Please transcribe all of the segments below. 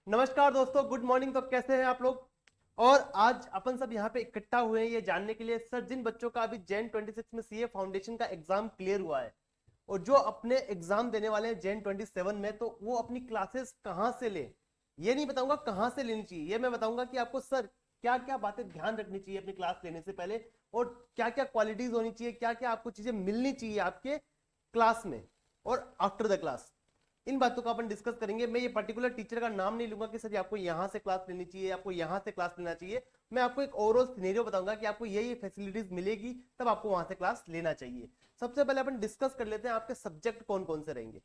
नमस्कार दोस्तों, good morning. तो कैसे हैं आप लोग? और आज अपन सब यहाँ पे इकट्ठा हुए हैं ये जानने के लिए सर, जिन बच्चों का अभी जैन 26 में सीए फाउंडेशन का एग्जाम क्लियर हुआ है और जो अपने एग्जाम देने वाले हैं जैन 27 में, तो वो अपनी क्लासेस कहाँ से ले, ये नहीं बताऊंगा कहाँ से लेनी चाहिए। ये मैं बताऊंगा कि आपको सर क्या क्या बातें ध्यान रखनी चाहिए अपनी क्लास लेने से पहले, और क्या क्या क्वालिटीज होनी चाहिए, क्या क्या आपको चीजें मिलनी चाहिए आपके क्लास में और आफ्टर द क्लास। इन बातों का अपन डिस्कस करेंगे। मैं ये पर्टिकुलर टीचर का नाम नहीं लूंगा कि सर आपको यहाँ से क्लास लेनी चाहिए, आपको यहाँ से क्लास लेना चाहिए। मैं आपको एक ओवरऑल सिनेरियो बताऊंगा कि आपको ये फैसिलिटीज मिलेगी, तब आपको वहां से क्लास लेना चाहिए। सबसे पहले अपन डिस्कस कर लेते हैं आपके सब्जेक्ट कौन कौन से रहेंगे।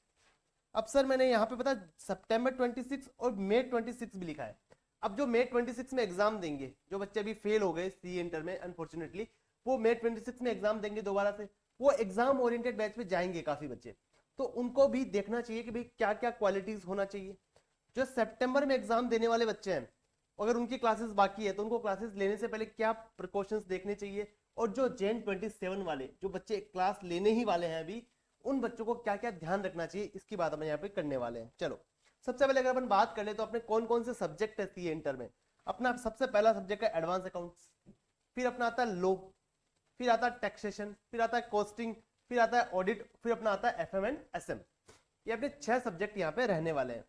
अब सर मैंने यहाँ पे पता सितंबर 26 और मई 26 भी लिखा है। अब जो मई 26 में एग्जाम देंगे, जो बच्चे अभी फेल हो गए सी इंटर में अनफॉर्चुनेटली, वो मई 26 में एग्जाम देंगे दोबारा से। वो एग्जाम ओरिएंटेड बैच में जाएंगे काफी बच्चे, तो उनको भी देखना चाहिए कि भाई क्या क्या क्वालिटीज होना चाहिए। जो सितंबर में एग्जाम देने वाले बच्चे हैं, अगर उनकी क्लासेस बाकी है तो उनको क्लासेस लेने से पहले क्या प्रिकॉशंस देखने चाहिए, और जो जैन 27 वाले जो बच्चे क्लास लेने ही वाले हैं अभी, उन बच्चों को क्या क्या ध्यान रखना चाहिए, इसकी बात हम यहाँ पे करने वाले हैं। चलो सबसे पहले अगर अपन बात कर ले तो अपने कौन कौन से सब्जेक्ट है सीए इंटर में। अपना सबसे पहला सब्जेक्ट है एडवांस अकाउंट्स, फिर अपना आता है लो, फिर आता है टैक्सेशन, फिर आता है कॉस्टिंग, फिर आता है ऑडिट, फिर अपना आता है एफएम एंड एसएम। ये अपने 6 सब्जेक्ट यहाँ पे रहने वाले हैं।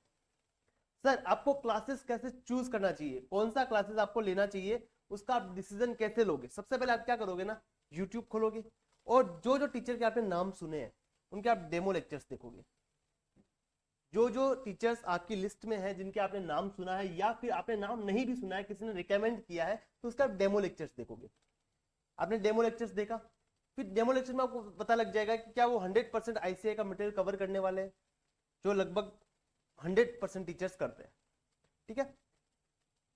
सर आपको क्लासेस कैसे चूज करना चाहिए, कौन सा क्लासेस आपको लेना चाहिए, उसका आप डिसीजन कैसे लोगे। सबसे पहले आप क्या करोगे ना, यूट्यूब खोलोगे और जो जो टीचर के आपने नाम सुने हैं उनके आप डेमो लेक्चर्स देखोगे। जो जो टीचर्स आपकी लिस्ट में है, जिनके आपने नाम सुना है या फिर आपने नाम नहीं भी सुना है, किसी ने रिकमेंड किया है, तो उसका आप डेमो लेक्चर्स देखोगे। आपने डेमो लेक्चर्स देखा, फिर डेमो लेक्चर में आपको पता लग जाएगा कि क्या वो 100% आईसीआई का मटेरियल कवर करने वाले हैं, जो लगभग 100% टीचर्स करते हैं। ठीक है,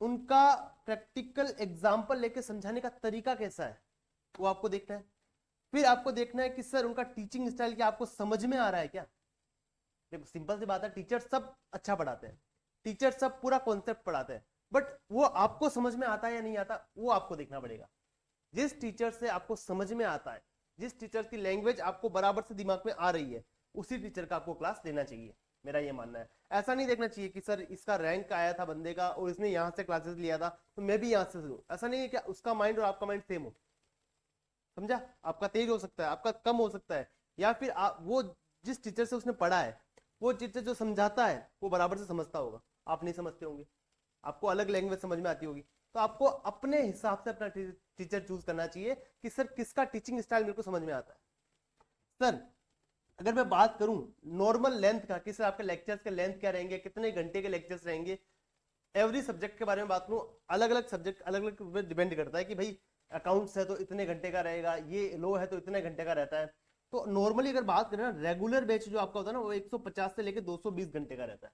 उनका प्रैक्टिकल एग्जाम्पल लेके समझाने का तरीका कैसा है वो आपको देखना है। फिर आपको देखना है कि सर उनका टीचिंग स्टाइल क्या आपको समझ में आ रहा है क्या। देखो सिंपल सी बात है, टीचर सब अच्छा पढ़ाते हैं, टीचर सब पूरा कॉन्सेप्ट पढ़ाते हैं, बट वो आपको समझ में आता है या नहीं आता, वो आपको देखना पड़ेगा। जिस टीचर से आपको समझ में आता है, जिस टीचर की लैंग्वेज आपको बराबर से दिमाग में आ रही है, उसी टीचर का आपको क्लास लेना चाहिए। मेरा ये मानना है। ऐसा नहीं देखना चाहिए कि सर इसका रैंक आया था बंदे का और इसने यहाँ से क्लासेस लिया था तो मैं भी यहाँ से लूं। ऐसा नहीं है कि उसका माइंड और आपका माइंड सेम हो। समझा, आपका तेज हो सकता है, आपका कम हो सकता है, या फिर वो जिस टीचर से उसने पढ़ा है, वो टीचर जो समझाता है वो बराबर से समझता होगा, आप नहीं समझते होंगे, आपको अलग लैंग्वेज समझ में आती होगी। तो आपको अपने हिसाब से अपना टीचर चूज करना चाहिए कि सर किसका टीचिंग स्टाइल मेरे को समझ में आता है। सर अगर मैं बात करूं नॉर्मल लेंथ का कि सर आपके लेक्चर्स के लेंथ क्या रहेंगे, कितने घंटे के लेक्चर्स रहेंगे, एवरी सब्जेक्ट के बारे में बात करूं, अलग अलग सब्जेक्ट अलग अलग डिपेंड करता है कि भाई अकाउंट्स है तो इतने घंटे का रहेगा, ये लो है तो इतने घंटे का रहता है। तो नॉर्मली अगर बात करें ना, रेगुलर बैच जो आपका होता है ना, वो 150 से लेकर 220 घंटे का रहता है।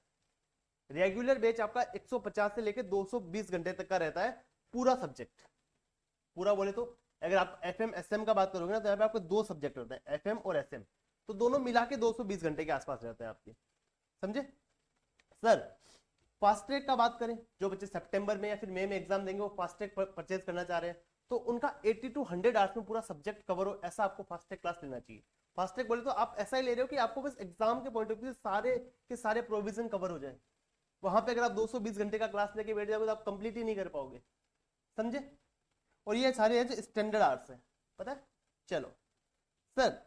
रेगुलर बैच आपका 150 से लेकर 220 घंटे तक का रहता है, पूरा सब्जेक्ट। पूरा बोले तो अगर आप एफएम एसएम का बात करोगे ना, तो यहाँ पे आपको 2 सब्जेक्ट होते हैं, एफएम और एसएम, तो दोनों मिला के 220 घंटे के आसपास रहते हैं आपके। समझे सर। फास्ट ट्रैक का बात करें, जो बच्चे सितंबर में या फिर मई में एग्जाम देंगे, वो फास्ट ट्रैक परचेज करना चाह रहे हैं, तो उनका 80 टू 100 आवर्स में पूरा सब्जेक्ट कवर हो, ऐसा आपको फास्ट ट्रैक क्लास लेना चाहिए। फास्ट ट्रैक बोले तो आप ऐसा ही ले रहे हो कि आपको बस एग्जाम के पॉइंट ऑफ व्यू से सारे के सारे प्रोविजन कवर हो जाए। वहां पे अगर आप 220 घंटे का क्लास लेके बैठ जाओगे तो आप कंप्लीट ही नहीं कर पाओगे। समझे। और ये सारे हैं जो स्टैंडर्ड आवर्स है, पता है। चलो सर,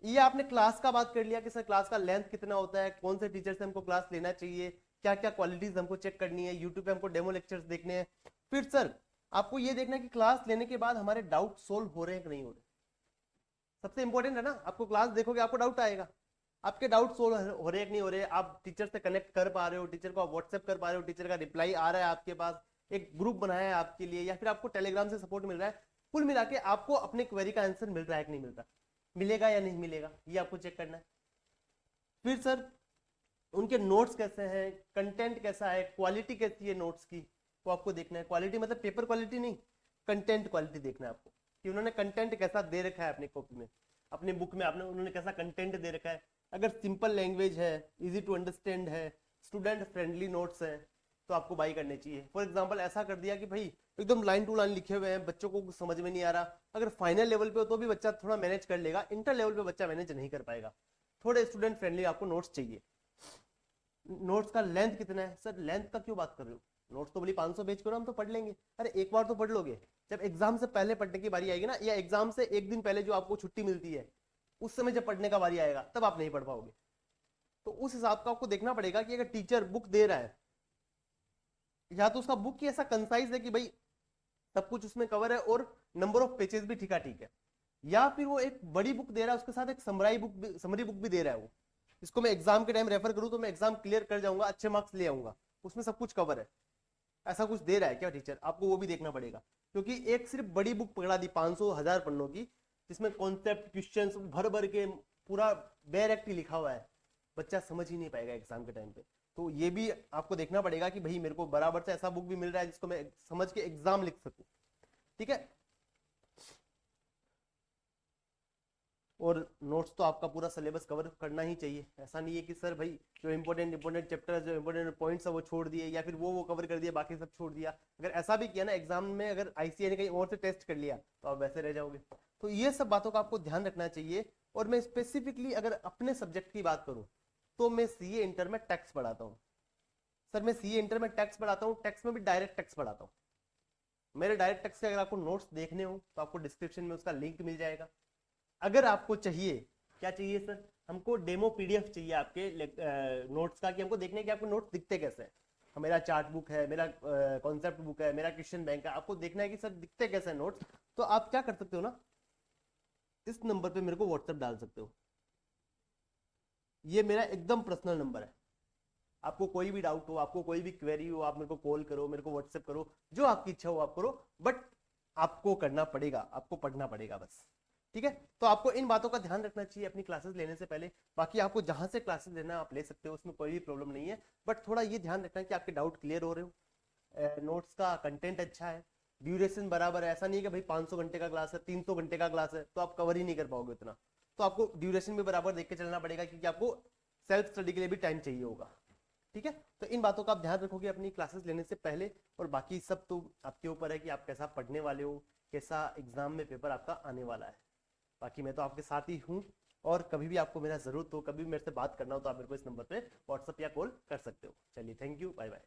ये आपने क्लास का बात कर लिया कि सर क्लास का लेंथ कितना होता है, कौन से टीचर से हमको क्लास लेना चाहिए, क्या क्या क्वालिटीज हमको चेक करनी है, यूट्यूब पे हमको डेमो लेक्चर्स देखने हैं। फिर सर आपको ये देखना है कि क्लास लेने के बाद हमारे डाउट सोल्व हो रहे हैं कि नहीं हो रहे। सबसे इंपॉर्टेंट है ना, आपको क्लास देखोगे आपको डाउट आएगा, आपके डाउट सोल्व हो रहे हैं कि नहीं हो रहे, आप टीचर से कनेक्ट कर पा रहे हो, टीचर को आप व्हाट्सएप कर पा रहे हो, टीचर का रिप्लाई आ रहा है आपके पास, एक ग्रुप बनाया है आपके लिए, या फिर आपको टेलीग्राम से सपोर्ट मिल रहा है। कुल मिला के आपको अपने क्वेरी का आंसर मिल रहा है कि नहीं मिल रहा, मिलेगा या नहीं मिलेगा, ये आपको चेक करना है। फिर सर उनके नोट्स कैसे हैं, कंटेंट कैसा है, क्वालिटी कैसी है नोट्स की, वो आपको देखना है। क्वालिटी मतलब पेपर क्वालिटी नहीं, कंटेंट क्वालिटी देखना है आपको कि उन्होंने कंटेंट कैसा दे रखा है अपनी कॉपी में, अपनी बुक में आपने उन्होंने कैसा कंटेंट दे रखा है। अगर सिंपल लैंग्वेज है, इजी टू अंडरस्टैंड है, स्टूडेंट फ्रेंडली नोट्स हैं, तो आपको बाई करने चाहिए। फॉर एग्जाम्पल ऐसा कर दिया कि भाई एकदम लाइन टू लाइन लिखे हुए हैं, बच्चों को कुछ समझ में नहीं आ रहा, अगर फाइनल लेवल पे हो तो भी बच्चा थोड़ा मैनेज कर लेगा, इंटर लेवल पे बच्चा मैनेज नहीं कर पाएगा। थोड़े स्टूडेंट फ्रेंडली आपको नोट्स चाहिए। नोट्स का लेंथ कितना है? सर लेंथ का क्यों बात कर रहे हो? नोट्स तो बोली 500 पेज करो, हम तो पढ़ लेंगे। अरे एक बार तो पढ़ लोगे, जब एग्जाम से पहले पढ़ने की बारी आएगी ना, या एग्जाम से एक दिन पहले जो आपको छुट्टी मिलती है, उस समय जब पढ़ने का बारी आएगा तब आप नहीं पढ़ पाओगे। तो उस हिसाब का आपको देखना पड़ेगा कि अगर टीचर बुक दे रहा है, या तो उसका बुक ही ऐसा कंसाइज है कि भाई सब कुछ उसमें कवर है और नंबर ऑफ पेजेस भी ठीक है, या फिर वो एक बड़ी बुक दे रहा है उसके साथ एक समरी बुक भी दे रहा है वो, इसको मैं एग्जाम के टाइम रेफर करूं तो मैं एग्जाम क्लियर कर जाऊंगा, अच्छे मार्क्स ले आऊंगा, उसमें सब कुछ कवर है, ऐसा कुछ दे रहा है क्या टीचर? आपको वो भी देखना पड़ेगा। क्योंकि एक सिर्फ बड़ी बुक पकड़ा दी 500 1000 पन्नों की, जिसमें कॉन्सेप्ट क्वेश्चंस भर भर के पूरा डायरेक्ट ही लिखा हुआ है, बच्चा समझ ही नहीं पाएगा एग्जाम के टाइम पे। तो ये भी आपको देखना पड़ेगा कि भाई मेरे को बराबर से ऐसा बुक भी मिल रहा है जिसको मैं समझ के एग्जाम लिख सकूं। ठीक है। और नोट्स तो आपका पूरा सिलेबस कवर करना ही चाहिए, ऐसा नहीं है कि सर भाई जो इंपॉर्टेंट चैप्टर, जो इंपॉर्टेंट पॉइंट्स है वो छोड़ दिए, या फिर वो कवर कर दिया बाकी सब छोड़ दिया। अगर ऐसा भी किया ना एग्जाम में, अगर आईसीएआई ने कहीं और से टेस्ट कर लिया तो आप वैसे रह जाओगे। तो ये सब बातों का आपको ध्यान रखना चाहिए। और मैं स्पेसिफिकली अगर अपने सब्जेक्ट की बात करूं तो मैं सीए इंटर में टैक्स पढ़ाता हूँ। सर मैं सीए इंटर में टैक्स पढ़ाता हूँ, टैक्स में भी डायरेक्ट टैक्स पढ़ाता हूँ। मेरे डायरेक्ट टैक्स के अगर आपको नोट्स देखने हो तो आपको डिस्क्रिप्शन में उसका लिंक मिल जाएगा। अगर आपको चाहिए, क्या चाहिए सर? हमको डेमो पीडीएफ चाहिए आपके नोट्स का, कि हमको देखने कि आपको नोट्स दिखते कैसे हैं। मेरा चार्ट बुक है, मेरा कॉन्सेप्ट बुक है, मेरा क्वेश्चन बैंक है, आपको देखना है कि सर दिखते कैसे हैं नोट्स। तो आप क्या कर सकते हो ना, इस नंबर पे मेरे को व्हाट्सएप डाल सकते हो। ये मेरा एकदम पर्सनल नंबर है। आपको कोई भी डाउट हो, आपको कोई भी क्वेरी हो, आप मेरे को कॉल करो, मेरे को व्हाट्सएप करो, जो आपकी इच्छा हो आप करो। बट आपको करना पड़ेगा, आपको पढ़ना पड़ेगा बस। ठीक है। तो आपको इन बातों का ध्यान रखना चाहिए अपनी क्लासेस लेने से पहले। बाकी आपको जहां से क्लासेस लेना आप ले सकते हो, उसमें कोई भी प्रॉब्लम नहीं है। बट थोड़ा ये ध्यान रखना है कि आपके डाउट क्लियर हो रहे हो, नोट्स का कंटेंट अच्छा है, ड्यूरेशन बराबर है। ऐसा नहीं है कि भाई 500 घंटे का क्लास है, 300 घंटे का क्लास है तो आप कवर ही नहीं कर पाओगे उतना। तो आपको ड्यूरेशन भी बराबर देख के चलना पड़ेगा, क्योंकि आपको सेल्फ स्टडी के लिए भी टाइम चाहिए होगा। ठीक है। तो इन बातों का आप ध्यान रखोगे अपनी क्लासेस लेने से पहले। और बाकी सब तो आपके ऊपर है कि आप कैसा पढ़ने वाले हो, कैसा एग्जाम में पेपर आपका आने वाला है। बाकी मैं तो आपके साथ ही हूँ। और कभी भी आपको मेरा जरूरत हो, कभी भी मेरे से बात करना हो, तो आप मेरे को इस नंबर पे व्हाट्सअप या कॉल कर सकते हो। चलिए, थैंक यू, बाय बाय।